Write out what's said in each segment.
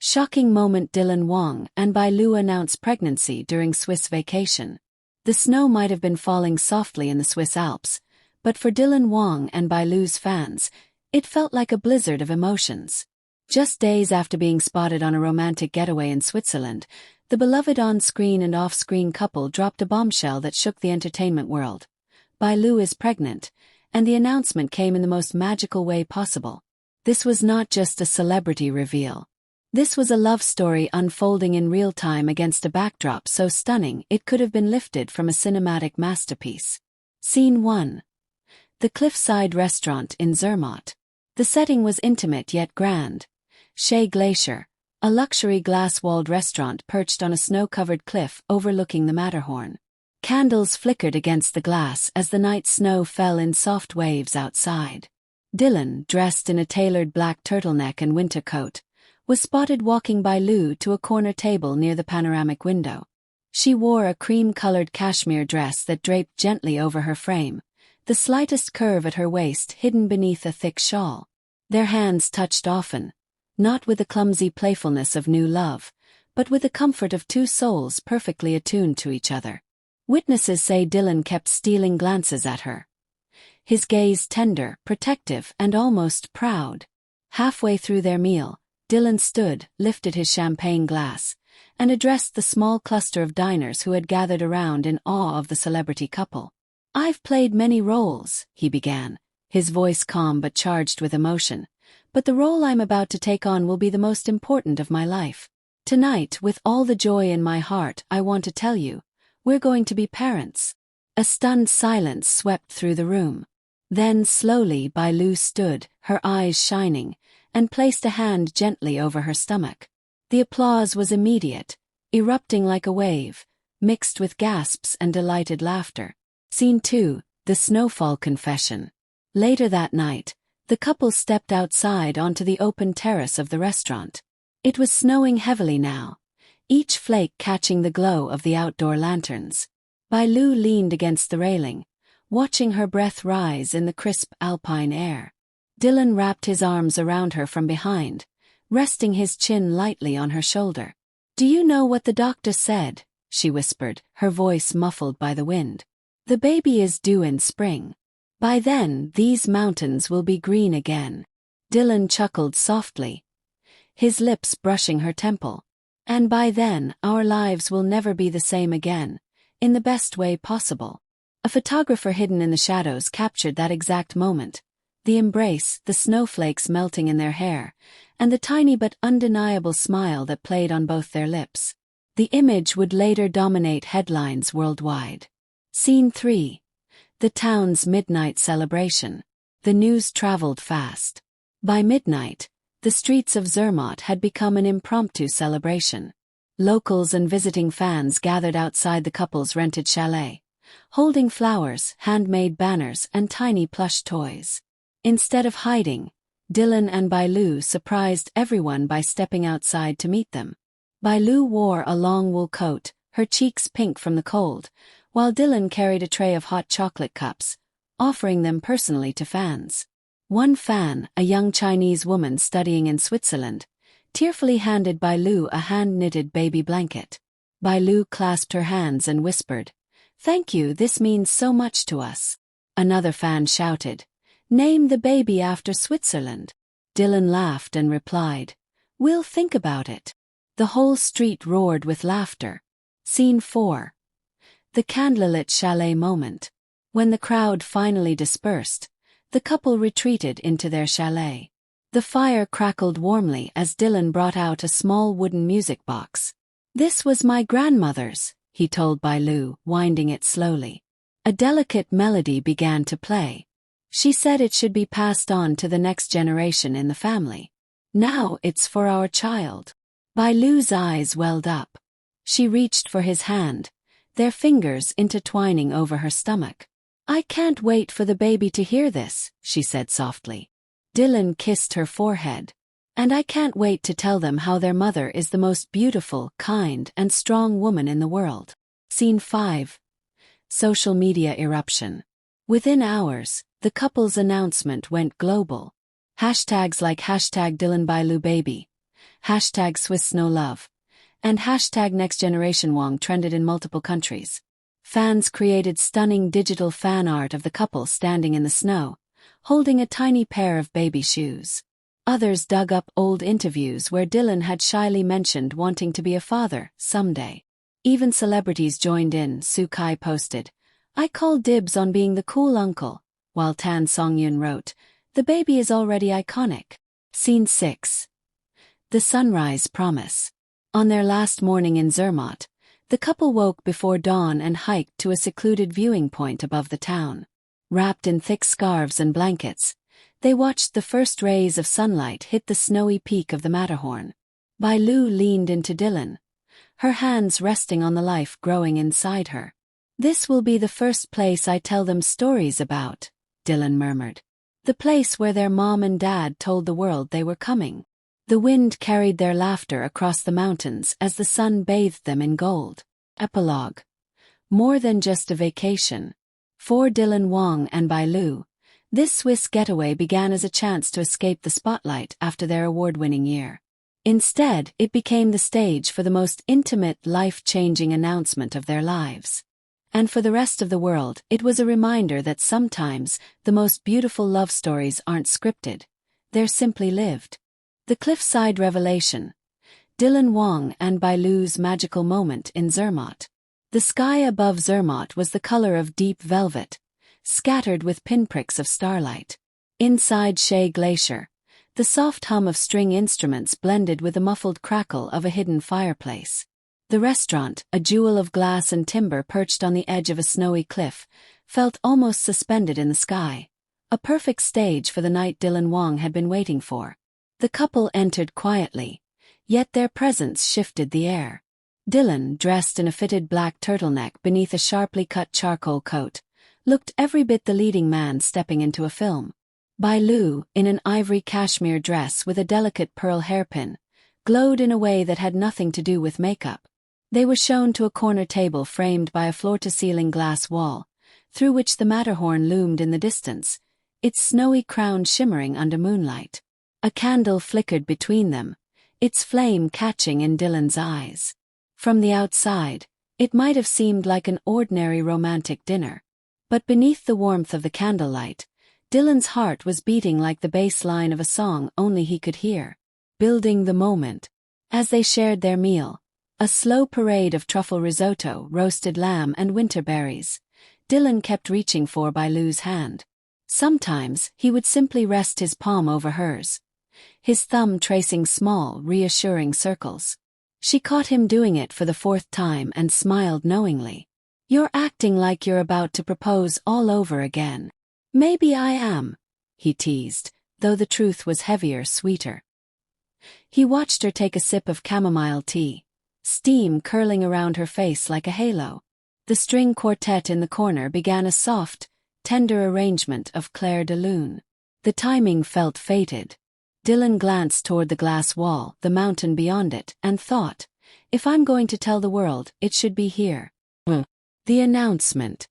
Shocking moment. Dylan Wang and Bai Lu announce pregnancy during Swiss vacation. The snow might have been falling softly in the Swiss Alps, but for Dylan Wang and Bai Lu's fans, it felt like a blizzard of emotions. Just days after being spotted on a romantic getaway in Switzerland, the beloved on-screen and off-screen couple dropped a bombshell that shook the entertainment world. Bai Lu is pregnant, and the announcement came in the most magical way possible. This was not just a celebrity reveal. This was a love story unfolding in real time against a backdrop so stunning it could have been lifted from a cinematic masterpiece. Scene 1. The cliffside restaurant in Zermatt. The setting was intimate yet grand. Chez Glacier, a luxury glass-walled restaurant perched on a snow-covered cliff overlooking the Matterhorn. Candles flickered against the glass as the night snow fell in soft waves outside. Dylan, dressed in a tailored black turtleneck and winter coat, was spotted walking Bai Lu to a corner table near the panoramic window. She wore a cream-colored cashmere dress that draped gently over her frame, the slightest curve at her waist hidden beneath a thick shawl. Their hands touched often, not with the clumsy playfulness of new love, but with the comfort of two souls perfectly attuned to each other. Witnesses say Dylan kept stealing glances at her, his gaze tender, protective, and almost proud. Halfway through their meal, Dylan stood, lifted his champagne glass, and addressed the small cluster of diners who had gathered around in awe of the celebrity couple. "I've played many roles," he began, his voice calm but charged with emotion, "but the role I'm about to take on will be the most important of my life. Tonight, with all the joy in my heart, I want to tell you, we're going to be parents." A stunned silence swept through the room. Then slowly Bai Lu stood, her eyes shining, and placed a hand gently over her stomach. The applause was immediate, erupting like a wave, mixed with gasps and delighted laughter. Scene 2, the Snowfall confession. Later that night, the couple stepped outside onto the open terrace of the restaurant. It was snowing heavily now, each flake catching the glow of the outdoor lanterns. Bai Lu leaned against the railing, watching her breath rise in the crisp alpine air. Dylan wrapped his arms around her from behind, resting his chin lightly on her shoulder. "Do you know what the doctor said?" she whispered, her voice muffled by the wind. "The baby is due in spring. By then, these mountains will be green again." Dylan chuckled softly, his lips brushing her temple. "And by then, our lives will never be the same again, in the best way possible." A photographer hidden in the shadows captured that exact moment. The embrace, the snowflakes melting in their hair, and the tiny but undeniable smile that played on both their lips. The image would later dominate headlines worldwide. Scene 3. The town's midnight celebration. The news traveled fast. By midnight, the streets of Zermatt had become an impromptu celebration. Locals and visiting fans gathered outside the couple's rented chalet, holding flowers, handmade banners, and tiny plush toys. Instead of hiding, Dylan and Bai Lu surprised everyone by stepping outside to meet them. Bai Lu wore a long wool coat, her cheeks pink from the cold, while Dylan carried a tray of hot chocolate cups, offering them personally to fans. One fan, a young Chinese woman studying in Switzerland, tearfully handed Bai Lu a hand-knitted baby blanket. Bai Lu clasped her hands and whispered, "Thank you, this means so much to us." Another fan shouted, "Name the baby after Switzerland." Dylan laughed and replied, "We'll think about it." The whole street roared with laughter. Scene 4. The candlelit chalet moment. When the crowd finally dispersed, the couple retreated into their chalet. The fire crackled warmly as Dylan brought out a small wooden music box. "This was my grandmother's," he told Bai Lu, winding it slowly. A delicate melody began to play. "She said it should be passed on to the next generation in the family. Now it's for our child." Bai Lu's eyes welled up. She reached for his hand, their fingers intertwining over her stomach. "I can't wait for the baby to hear this," she said softly. Dylan kissed her forehead. "And I can't wait to tell them how their mother is the most beautiful, kind, and strong woman in the world." Scene 5. Social media eruption. Within hours, the couple's announcement went global. Hashtags like #DylanBailuBaby, Hashtag Swiss Snow Love, and hashtag Next Generation Wang trended in multiple countries. Fans created stunning digital fan art of the couple standing in the snow, holding a tiny pair of baby shoes. Others dug up old interviews where Dylan had shyly mentioned wanting to be a father someday. Even celebrities joined in. Soo Kai posted, "I call dibs on being the cool uncle," while Tan Songyun wrote, "The baby is already iconic." Scene 6. The Sunrise Promise. On their last morning in Zermatt, the couple woke before dawn and hiked to a secluded viewing point above the town. Wrapped in thick scarves and blankets, they watched the first rays of sunlight hit the snowy peak of the Matterhorn. Bai Lu leaned into Dylan, her hands resting on the life growing inside her. "This will be the first place I tell them stories about," Dylan murmured. "The place where their mom and dad told the world they were coming." The wind carried their laughter across the mountains as the sun bathed them in gold. Epilogue. More than just a vacation. For Dylan Wang and Bai Lu, this Swiss getaway began as a chance to escape the spotlight after their award-winning year. Instead, it became the stage for the most intimate, life-changing announcement of their lives. And for the rest of the world, it was a reminder that sometimes the most beautiful love stories aren't scripted, they're simply lived. The cliffside revelation. Dylan Wang and Bai Lu's magical moment in Zermatt. The sky above Zermatt was the color of deep velvet, scattered with pinpricks of starlight. Inside Shea Glacier, the soft hum of string instruments blended with the muffled crackle of a hidden fireplace. The restaurant, a jewel of glass and timber perched on the edge of a snowy cliff, felt almost suspended in the sky. A perfect stage for the night Dylan Wang had been waiting for. The couple entered quietly, yet their presence shifted the air. Dylan, dressed in a fitted black turtleneck beneath a sharply cut charcoal coat, looked every bit the leading man stepping into a film. Bai Lu, in an ivory cashmere dress with a delicate pearl hairpin, glowed in a way that had nothing to do with makeup. They were shown to a corner table framed by a floor-to-ceiling glass wall, through which the Matterhorn loomed in the distance, its snowy crown shimmering under moonlight. A candle flickered between them, its flame catching in Dylan's eyes. From the outside, it might have seemed like an ordinary romantic dinner. But beneath the warmth of the candlelight, Dylan's heart was beating like the bass line of a song only he could hear. Building the moment. As they shared their meal, a slow parade of truffle risotto, roasted lamb and winter berries, Dylan kept reaching for Bai Lu's hand. Sometimes, he would simply rest his palm over hers, his thumb tracing small, reassuring circles. She caught him doing it for the fourth time and smiled knowingly. "You're acting like you're about to propose all over again." "Maybe I am," he teased, though the truth was heavier, sweeter. He watched her take a sip of chamomile tea, steam curling around her face like a halo. The string quartet in the corner began a soft, tender arrangement of Clair de Lune. The timing felt fated. Dylan glanced toward the glass wall, the mountain beyond it, and thought, "If I'm going to tell the world, it should be here." The announcement.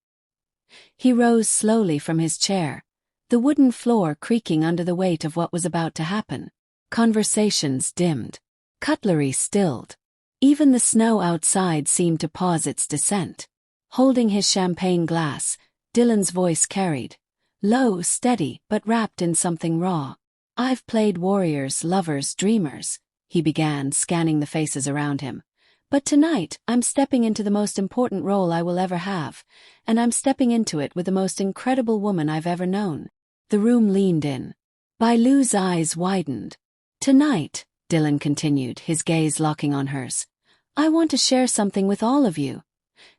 He rose slowly from his chair, the wooden floor creaking under the weight of what was about to happen. Conversations dimmed. Cutlery stilled. Even the snow outside seemed to pause its descent. Holding his champagne glass, Dylan's voice carried, low, steady, but wrapped in something raw. "I've played warriors, lovers, dreamers," he began, scanning the faces around him. "But tonight, I'm stepping into the most important role I will ever have, and I'm stepping into it with the most incredible woman I've ever known." The room leaned in. Bai Lu's eyes widened. "Tonight," Dylan continued, his gaze locking on hers, "I want to share something with all of you.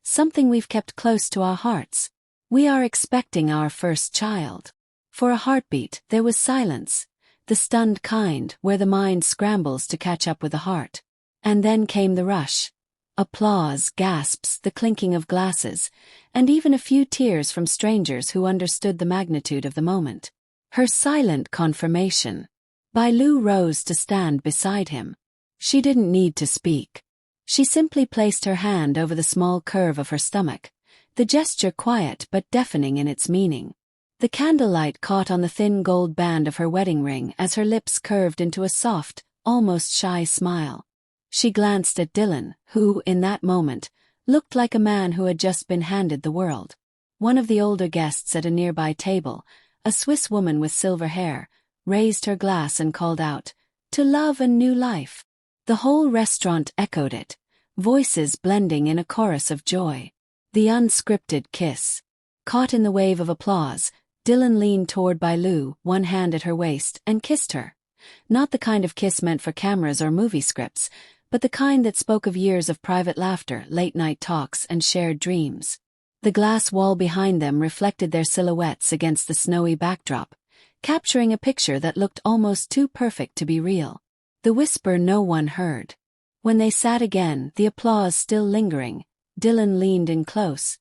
Something we've kept close to our hearts. We are expecting our first child." For a heartbeat, there was silence. The stunned kind, where the mind scrambles to catch up with the heart. And then came the rush. Applause, gasps, the clinking of glasses, and even a few tears from strangers who understood the magnitude of the moment. Her silent confirmation. Bai Lu rose to stand beside him. She didn't need to speak. She simply placed her hand over the small curve of her stomach, the gesture quiet but deafening in its meaning. The candlelight caught on the thin gold band of her wedding ring as her lips curved into a soft, almost shy smile. She glanced at Dylan, who, in that moment, looked like a man who had just been handed the world. One of the older guests at a nearby table, a Swiss woman with silver hair, raised her glass and called out, "To love and new life." The whole restaurant echoed it, voices blending in a chorus of joy. The unscripted kiss. Caught in the wave of applause, Dylan leaned toward Bai Lu, one hand at her waist, and kissed her. Not the kind of kiss meant for cameras or movie scripts, but the kind that spoke of years of private laughter, late-night talks, and shared dreams. The glass wall behind them reflected their silhouettes against the snowy backdrop, capturing a picture that looked almost too perfect to be real. The whisper no one heard. When they sat again, the applause still lingering, Dylan leaned in close,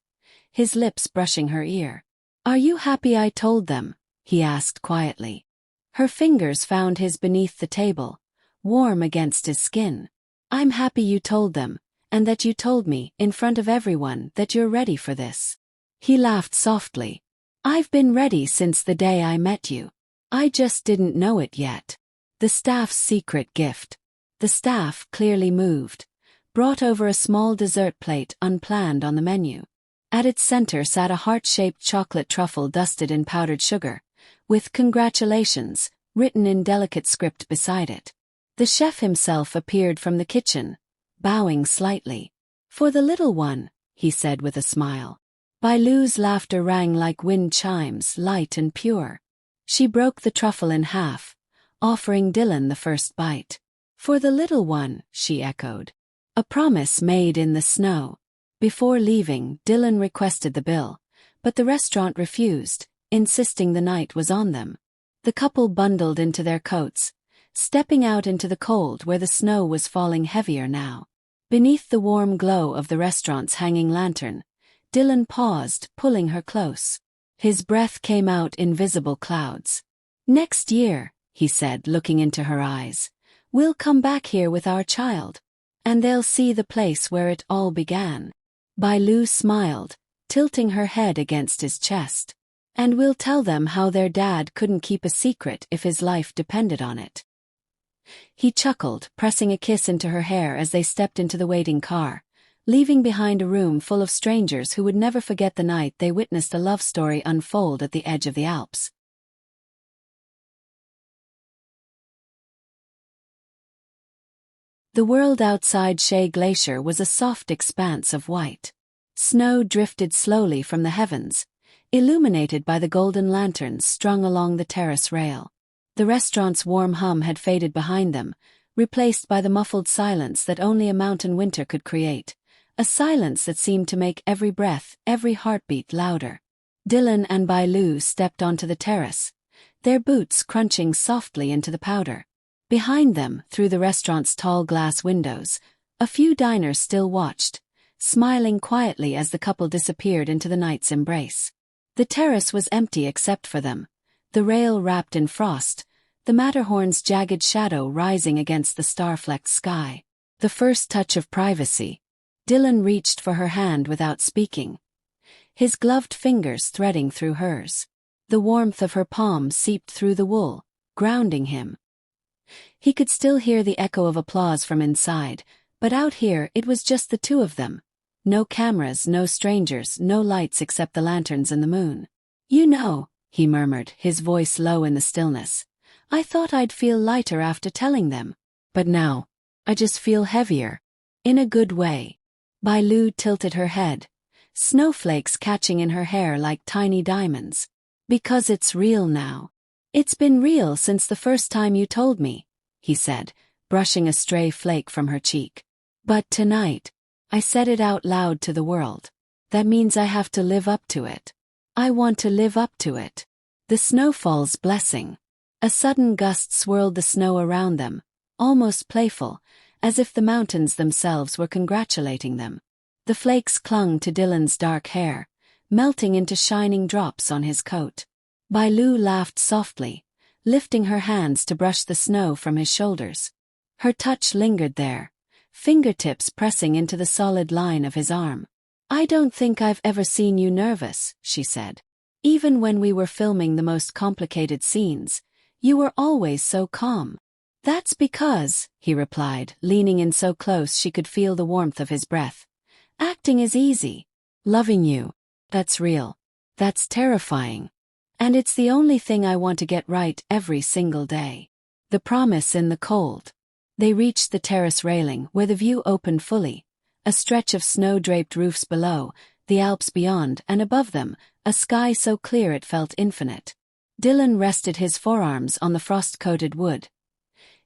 his lips brushing her ear. "Are you happy I told them?" he asked quietly. Her fingers found his beneath the table, warm against his skin. "I'm happy you told them, and that you told me, in front of everyone, that you're ready for this." He laughed softly. "I've been ready since the day I met you. I just didn't know it yet." The staff's secret gift. The staff, clearly moved, brought over a small dessert plate unplanned on the menu. At its center sat a heart-shaped chocolate truffle dusted in powdered sugar, with "Congratulations" written in delicate script beside it. The chef himself appeared from the kitchen, bowing slightly. "For the little one," he said with a smile. Bai Lu's laughter rang like wind chimes, light and pure. She broke the truffle in half, offering Dylan the first bite. "For the little one," she echoed. A promise made in the snow. Before leaving, Dylan requested the bill, but the restaurant refused, insisting the night was on them. The couple bundled into their coats, stepping out into the cold where the snow was falling heavier now. Beneath the warm glow of the restaurant's hanging lantern, Dylan paused, pulling her close. His breath came out in visible clouds. "Next year," he said, looking into her eyes, "we'll come back here with our child. And they'll see the place where it all began." Bai Lu smiled, tilting her head against his chest. "And we'll tell them how their dad couldn't keep a secret if his life depended on it." He chuckled, pressing a kiss into her hair as they stepped into the waiting car, leaving behind a room full of strangers who would never forget the night they witnessed a love story unfold at the edge of the Alps. The world outside Chalet Glacier was a soft expanse of white. Snow drifted slowly from the heavens, illuminated by the golden lanterns strung along the terrace rail. The restaurant's warm hum had faded behind them, replaced by the muffled silence that only a mountain winter could create, a silence that seemed to make every breath, every heartbeat louder. Dylan and Bai Lu stepped onto the terrace, their boots crunching softly into the powder. Behind them, through the restaurant's tall glass windows, a few diners still watched, smiling quietly as the couple disappeared into the night's embrace. The terrace was empty except for them, the rail wrapped in frost, the Matterhorn's jagged shadow rising against the star-flecked sky. The first touch of privacy. Dylan reached for her hand without speaking, his gloved fingers threading through hers. The warmth of her palm seeped through the wool, grounding him. He could still hear the echo of applause from inside, but out here it was just the two of them. No cameras, no strangers, no lights except the lanterns and the moon. "You know," he murmured, his voice low in the stillness, "I thought I'd feel lighter after telling them. But now, I just feel heavier. In a good way." Bai Lu tilted her head, snowflakes catching in her hair like tiny diamonds. "Because it's real now. It's been real since the first time you told me," he said, brushing a stray flake from her cheek. "But tonight, I said it out loud to the world. That means I have to live up to it. I want to live up to it." The Snowfall's blessing. A sudden gust swirled the snow around them, almost playful, as if the mountains themselves were congratulating them. The flakes clung to Dylan's dark hair, melting into shining drops on his coat. Bai Lu laughed softly, lifting her hands to brush the snow from his shoulders. Her touch lingered there, fingertips pressing into the solid line of his arm. "I don't think I've ever seen you nervous," she said. "Even when we were filming the most complicated scenes, you were always so calm." That's because, he replied, leaning in so close she could feel the warmth of his breath. Acting is easy. Loving you, that's real. That's terrifying. And it's the only thing I want to get right every single day. The promise in the cold. They reached the terrace railing, where the view opened fully. A stretch of snow-draped roofs below, the Alps beyond, and above them, a sky so clear it felt infinite. Dylan rested his forearms on the frost-coated wood,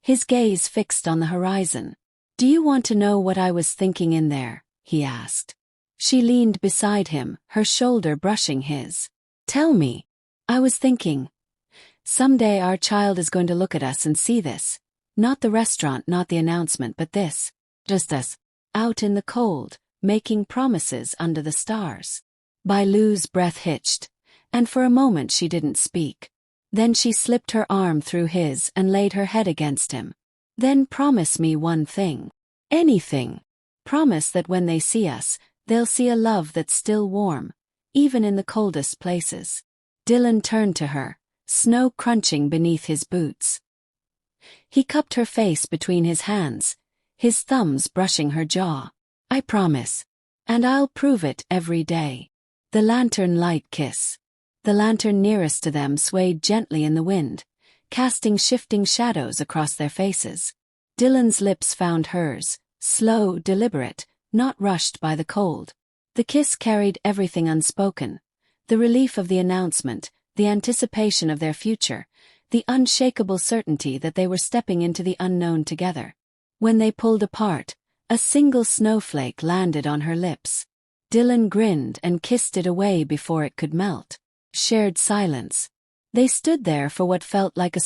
his gaze fixed on the horizon. Do you want to know what I was thinking in there? He asked. She leaned beside him, her shoulder brushing his. Tell me. I was thinking. Someday our child is going to look at us and see this. Not the restaurant, not the announcement, but this. Just us. Out in the cold, making promises under the stars. Bailu's breath hitched, and for a moment she didn't speak. Then she slipped her arm through his and laid her head against him. Then promise me one thing. Anything. Promise that when they see us, they'll see a love that's still warm, even in the coldest places. Dylan turned to her, snow crunching beneath his boots. He cupped her face between his hands, his thumbs brushing her jaw. I promise. And I'll prove it every day. The lantern light kiss. The lantern nearest to them swayed gently in the wind, casting shifting shadows across their faces. Dylan's lips found hers, slow, deliberate, not rushed by the cold. The kiss carried everything unspoken. The relief of the announcement, the anticipation of their future, the unshakable certainty that they were stepping into the unknown together. When they pulled apart, a single snowflake landed on her lips. Dylan grinned and kissed it away before it could melt. Shared silence. They stood there for what felt like a